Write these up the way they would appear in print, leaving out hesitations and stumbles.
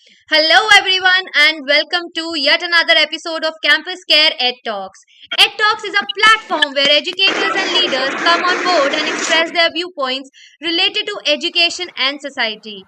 Hello, everyone, and welcome to yet another episode of CampusCare EdTalks. EdTalks is a platform where educators and leaders come on board and express their viewpoints related to education and society.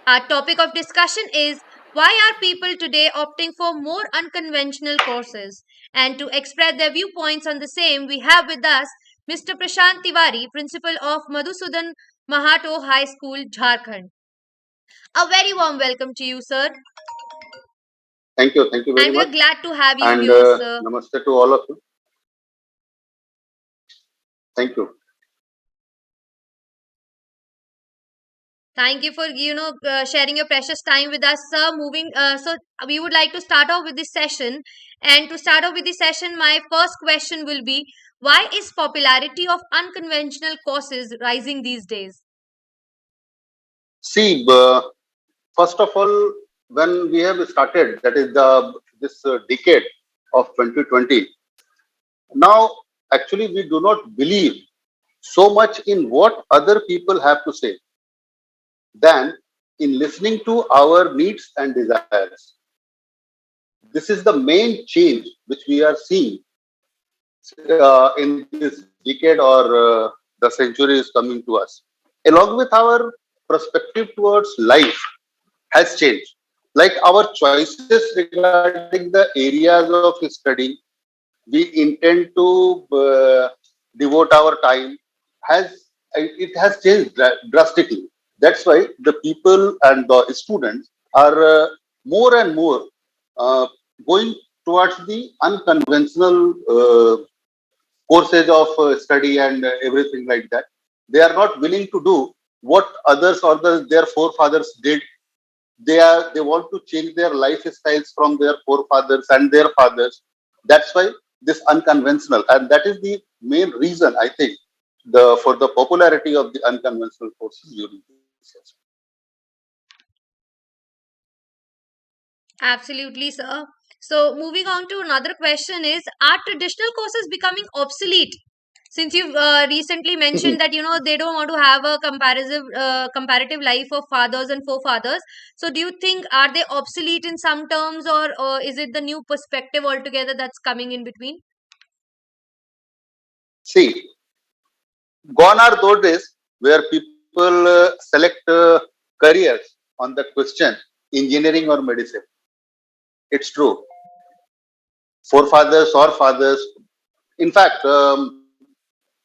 Our topic of discussion is why are people today opting for more unconventional courses? And to express their viewpoints on the same, we have with us Mr. Prashant Tiwari, Principal of Madhusudan Mahato High School, Jharkhand. A very warm welcome to you, sir. Thank you very And we are much. glad to have you And here, sir. namaste to all of you. Thank you. Thank you for sharing your precious time with us, sir. So we would like to start off with this session, and to start off with this session, my first question will be: why is popularity of unconventional courses rising these days? See, first of all, when we have started, that is this decade of 2020. Now, actually, we do not believe so much in what other people have to say than in listening to our needs and desires. This is the main change which we are seeing in this decade or the century is coming to us. Along with our perspective towards life has changed. Like our choices regarding the areas of study, we intend to devote our time has it has changed drastically. That's why the people and the students are more and more uh, going towards the unconventional courses of study and everything like that. They are not willing to do what others or their forefathers did. They want to change their lifestyles from their forefathers and their fathers. That's why this unconventional, and that is the main reason I think the for the popularity of the unconventional courses during this session. Absolutely, sir. So moving on to another question is: are traditional courses becoming obsolete? Since you've recently mentioned that they don't want to have a comparative life of fathers and forefathers, so do you think are they obsolete in some terms, or is it the new perspective altogether that's coming in between? See, gone are those days where people select careers on the question engineering or medicine. It's true. Forefathers or fathers. In fact,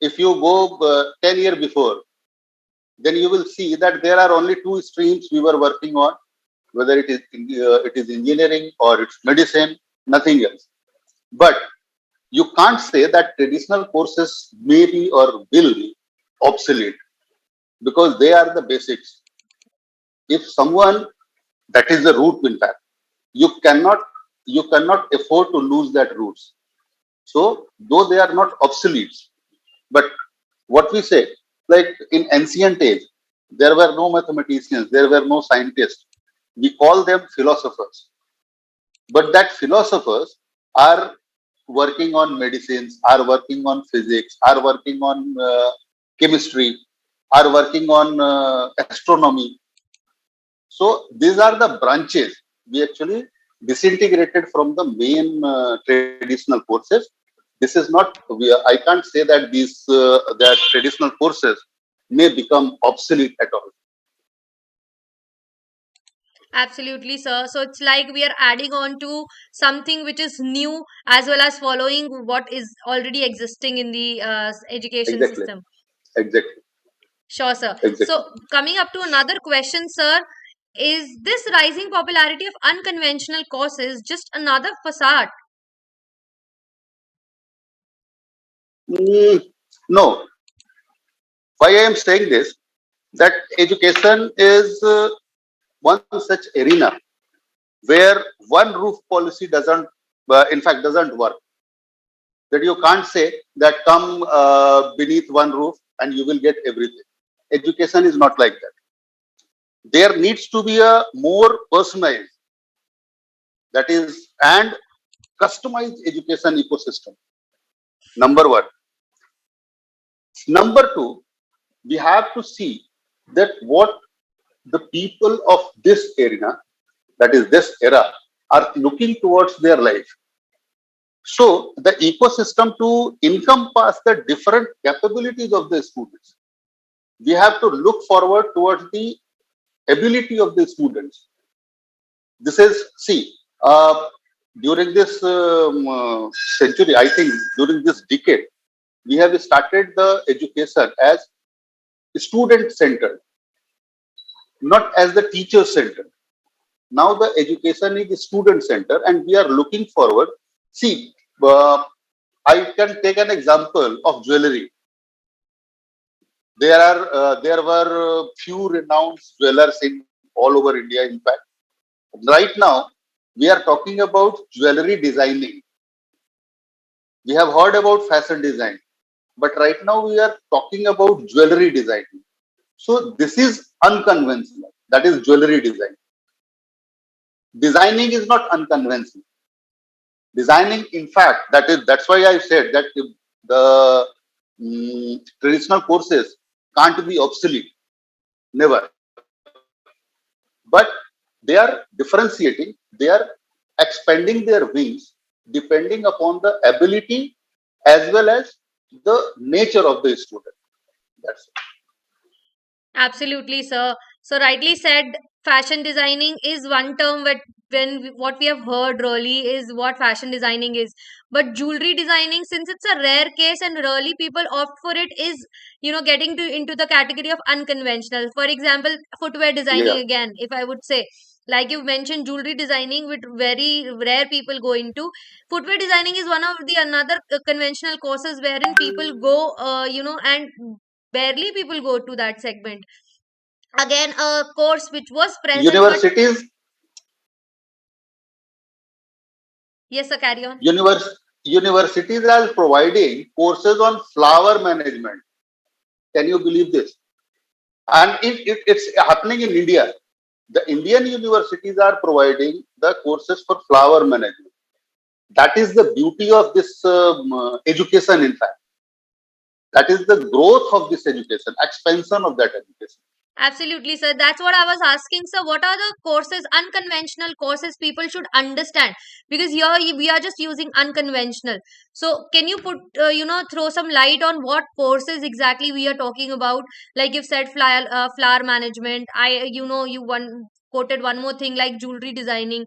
if you go 10 years before, then you will see that there are only two streams we were working on, whether it is engineering or it's medicine, nothing else. But you can't say that traditional courses may be or will be obsolete because they are the basics. If someone that is the root, in fact, you cannot you cannot afford to lose that roots. So though they are not obsolete, but what we say, like in ancient age, there were no mathematicians, there were no scientists. We call them philosophers. But that philosophers are working on medicines, are working on physics, are working on chemistry, are working on astronomy. So these are the branches we actually disintegrated from the main traditional courses. This is not. I can't say that these that traditional courses may become obsolete at all. Absolutely, sir. So it's like we are adding on to something which is new as well as following what is already existing in the education Exactly. system. Exactly. Sure, sir. Exactly. So, coming up to another question, sir, is this rising popularity of unconventional courses just another facade? Mm, no. Why I am saying this? That education is one such arena where one roof policy doesn't, in fact, doesn't work. That you can't say that come beneath one roof and you will get everything. Education is not like that. There needs to be a more personalized, that is, and customized education ecosystem. Number one. Number two, we have to see that what the people of this arena that is this era, are looking towards their life. So the ecosystem to encompass the different capabilities of the students, we have to look forward towards the ability of the students. This is, see, during this century, I think during this decade, we have started the education as student centered, not as the teacher centered. Now the education is student centered, and we are looking forward. See, I can take an example of jewelry. There were few renowned jewelers in all over India. In fact, right now we are talking about jewelry designing. We have heard about fashion design, but right now we are talking about jewelry designing. So this is unconventional. That is jewelry design. Designing is not unconventional. Designing, in fact, that's why I said that the traditional courses can't be obsolete. Never. But they are differentiating. They are expanding their wings depending upon the ability as well as the nature of the student. That's it. Absolutely, sir. So rightly said, fashion designing is one term that what we have heard really is what fashion designing is. But jewelry designing, since it's a rare case and rarely people opt for it, is getting to into the category of unconventional. For example, footwear designing Yeah. again, if I would say. Like you mentioned, jewelry designing, which very rare people go into. Footwear designing is one of the another conventional courses wherein people go, and barely people go to that segment. Again, a course which was present, but Universities, yes, sir, carry on. universities are providing courses on flower management. Can you believe this? And it's happening in India. The Indian universities are providing the courses for flower management. That is the beauty of this education, in fact. That is the growth of this education, expansion of that education. Absolutely, sir. That's what I was asking, sir. What are the courses, unconventional courses people should understand? Because here we are just using unconventional. So, can you put, throw some light on what courses exactly we are talking about? Like you've said, flower management. You one quoted one more thing like jewelry designing,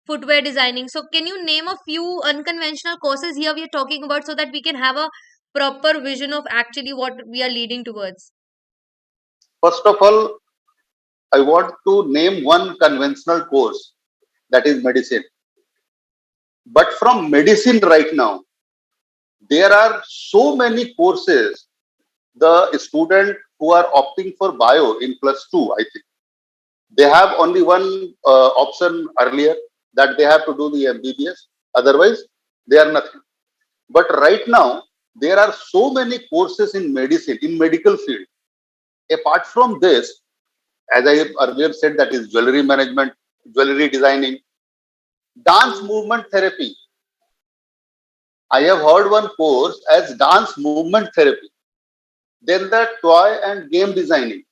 footwear designing. So, can you name a few unconventional courses here we are talking about so that we can have a proper vision of actually what we are leading towards? First of all, I want to name one conventional course, that is medicine. But from medicine right now, there are so many courses. The student who are opting for bio in plus two, I think, they have only one option earlier, that they have to do the MBBS. Otherwise, they are nothing. But right now, there are so many courses in medicine, in medical field. Apart from this, as I earlier said, that is jewelry management, jewelry designing, dance movement therapy. I have heard one course as dance movement therapy. Then the toy and game designing,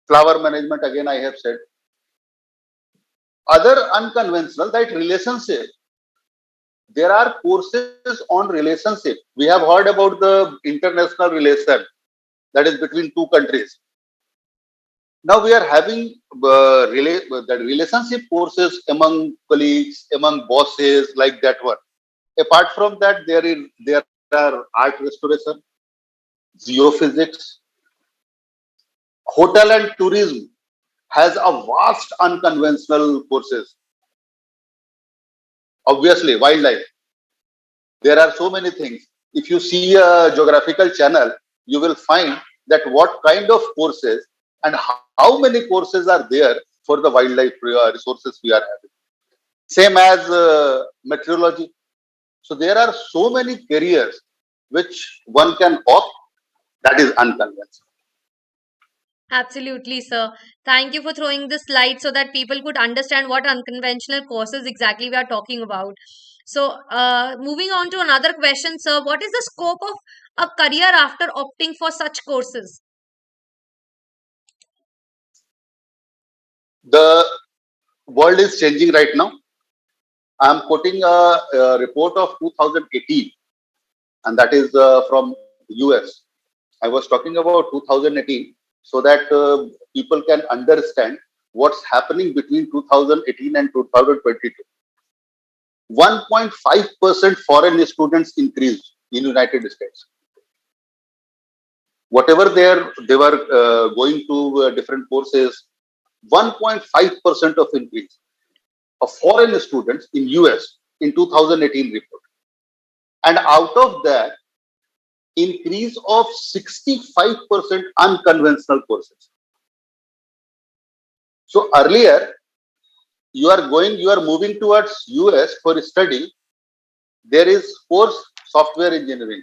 flower management, again I have said. Other unconventional, that relationship. There are courses on relationship. We have heard about the international relation, that is between two countries. Now we are having the relationship courses among colleagues, among bosses, like that one. Apart from that, there are art restoration, geophysics, hotel and tourism has a vast unconventional courses. Obviously, wildlife. There are so many things. If you see a geographical channel, you will find that what kind of courses and how many courses are there for the wildlife resources we are having. Same as meteorology. So there are so many careers which one can opt. That is unconventional. Absolutely, sir. Thank you for throwing this light so that people could understand what unconventional courses exactly we are talking about. So, moving on to another question, sir. What is the scope of a career after opting for such courses? The World is changing right now. I'm quoting a report of 2018, and that is from US. I was talking about 2018 so that people can understand what's happening between 2018 and 2022. 1.5% foreign students increased in United States. Whatever they were going to different courses, 1.5% of increase of foreign students in US in 2018 report. And out of that, increase of 65% unconventional courses. So earlier, you are moving towards US for study. There is course software engineering,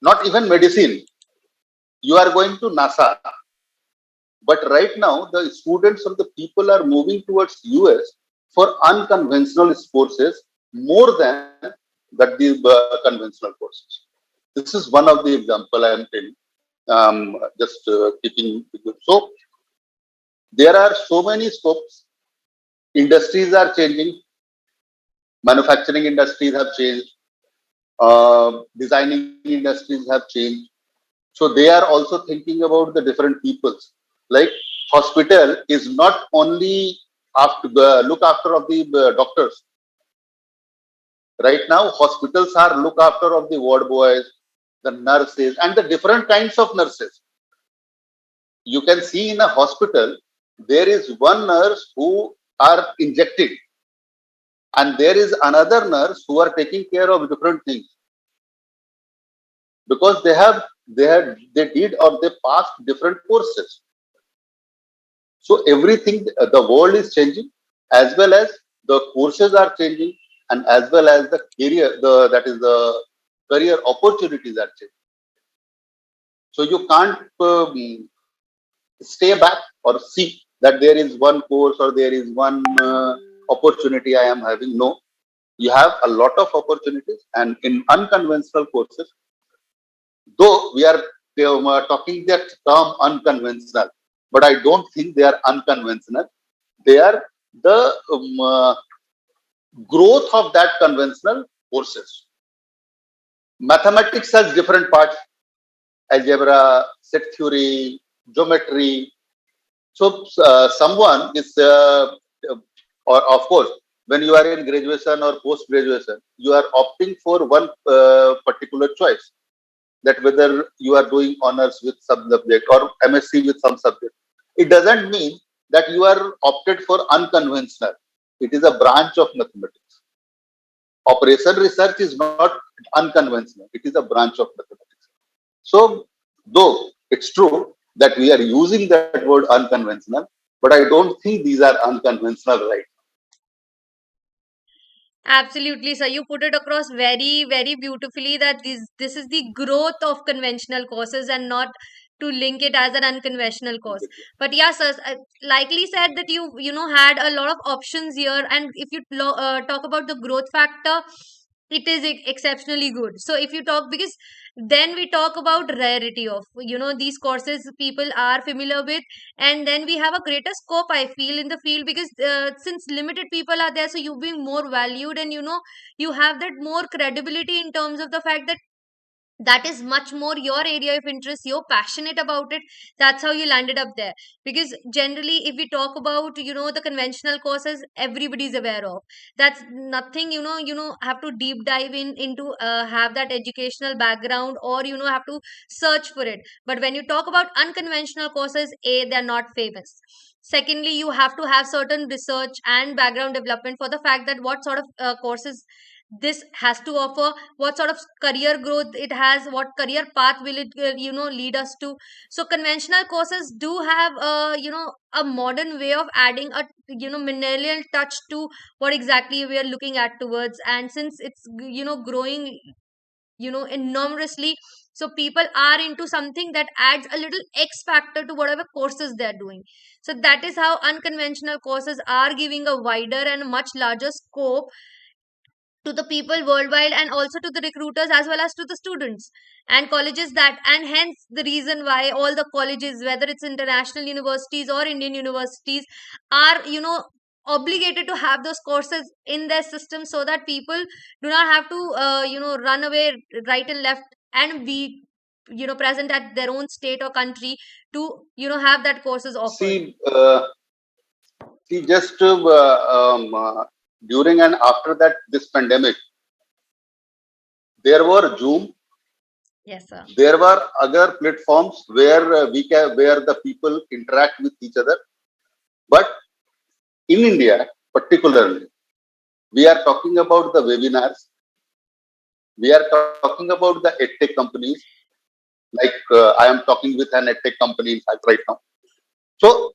not even medicine. You are going to NASA. But right now, the students or the people are moving towards US for unconventional courses more than that the conventional courses. This is one of the example I am telling. Just keeping so there are so many scopes. Industries are changing. Manufacturing industries have changed. Designing industries have changed. So they are also thinking about the different peoples. Like hospital is not only after the look after of the doctors. Right now, hospitals are look after of the ward boys, the nurses, and the different kinds of nurses. You can see in a hospital, there is one nurse who are injecting, and there is another nurse who are taking care of different things because they did or they passed different courses. So everything, the world is changing, as well as the courses are changing, and as well as the career, that is the career opportunities are changing. So you can't stay back or see that there is one course or there is one opportunity I am having. No, you have a lot of opportunities, and in unconventional courses, though we are talking that term unconventional, but I don't think they are unconventional. They are the growth of that conventional courses. Mathematics has different parts: algebra, set theory, geometry. So someone is, or of course, when you are in graduation or post graduation, you are opting for one particular choice. That whether you are doing honors with some subject or MSc with some subject, it doesn't mean that you are opted for unconventional. It is a branch of mathematics. Operation research is not unconventional. It is a branch of mathematics. So, though it's true that we are using that word unconventional, but I don't think these are unconventional, right? Absolutely, sir. You put it across very, very beautifully that this is the growth of conventional courses and not to link it as an unconventional course. But yeah, sir, likely said that you know had a lot of options here, and if you talk about the growth factor, it is exceptionally good. So if you talk, because then we talk about rarity of these courses people are familiar with, and then we have a greater scope I feel in the field, because since limited people are there, so you being more valued, and you have that more credibility in terms of the fact that that is much more your area of interest, you're passionate about it. That's how you landed up there. Because generally if we talk about the conventional courses everybody's aware of, that's nothing have to deep dive into have that educational background, or have to search for it. But when you talk about unconventional courses, they're not famous. Secondly, you have to have certain research and background development for the fact that what sort of courses this has to offer, what sort of career growth it has, what career path will it lead us to. So conventional courses do have a modern way of adding a mineral touch to what exactly we are looking at towards. And since it's growing enormously, so people are into something that adds a little x factor to whatever courses they're doing. So that is how unconventional courses are giving a wider and much larger scope to the people worldwide, and also to the recruiters as well as to the students and colleges, that and hence the reason why all the colleges, whether it's international universities or Indian universities, are obligated to have those courses in their system, so that people do not have to run away right and left and be present at their own state or country to have that courses offered. See, just during and after that this pandemic, there were Zoom, Yes, sir. there were other platforms where where the people interact with each other. But in India, particularly, we are talking about the webinars. We are talking about the edtech companies. Like I am talking with an edtech company in fact right now. So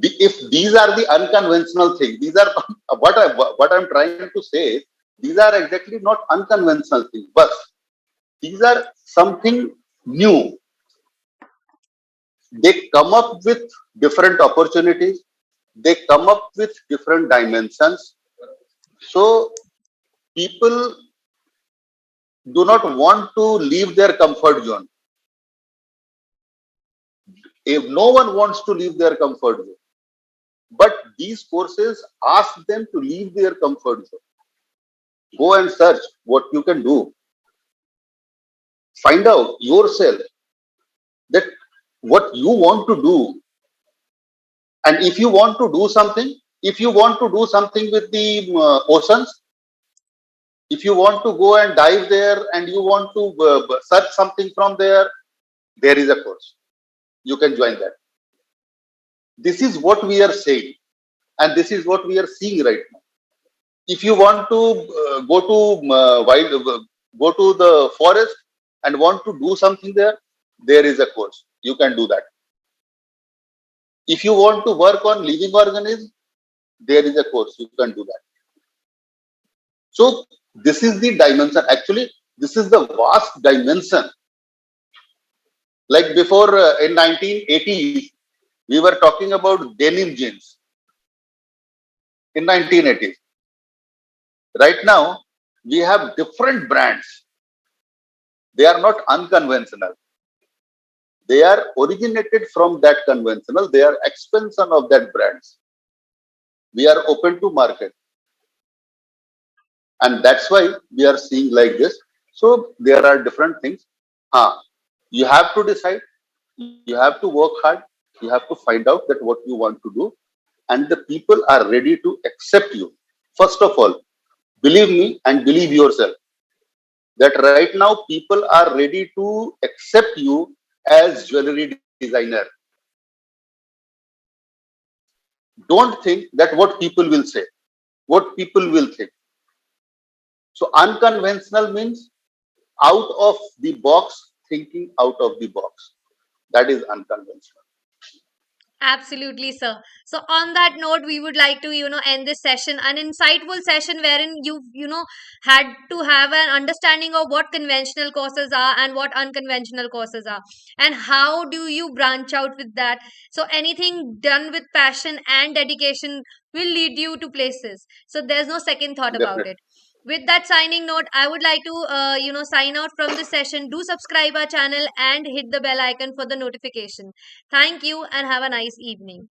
if these are the unconventional things, these are what I'm trying to say is these are exactly not unconventional things, but these are something new. They come up with different opportunities. They come up with different dimensions. So people do not want to leave their comfort zone. If no one wants to leave their comfort zone, but these courses ask them to leave their comfort zone. Go and search what you can do. Find out yourself that what you want to do. And if you want to do something, if you want to do something with the oceans, if you want to go and dive there and you want to search something from there is a course. You can join that. This is what we are saying, and this is what we are seeing right now. If you want to go to the forest and want to do something there is a course. You can do that. If you want to work on living organisms, there is a course. You can do that. So this is the dimension. Actually, this is the vast dimension. Like before in 1980s, we were talking about denim jeans. In 1980s, right now we have different brands. They are not unconventional. They are originated from that conventional. They are expansion of that brands. We are open to market, and that's why we are seeing like this. So there are different things. You have to decide. You have to work hard. You have to find out that what you want to do, and the people are ready to accept you. First of all, believe me and believe yourself that right now people are ready to accept you as jewelry designer. Don't think that what people will say, what people will think. So unconventional means out of the box, thinking out of the box. That is unconventional. Absolutely, sir. So on that note, we would like to, end this session, an insightful session wherein you had to have an understanding of what conventional courses are and what unconventional courses are, and how do you branch out with that. So anything done with passion and dedication will lead you to places. So there's no second thought about Definitely. it. With that signing note, I would like to, sign out from this session. Do subscribe our channel and hit the bell icon for the notification. Thank you and have a nice evening.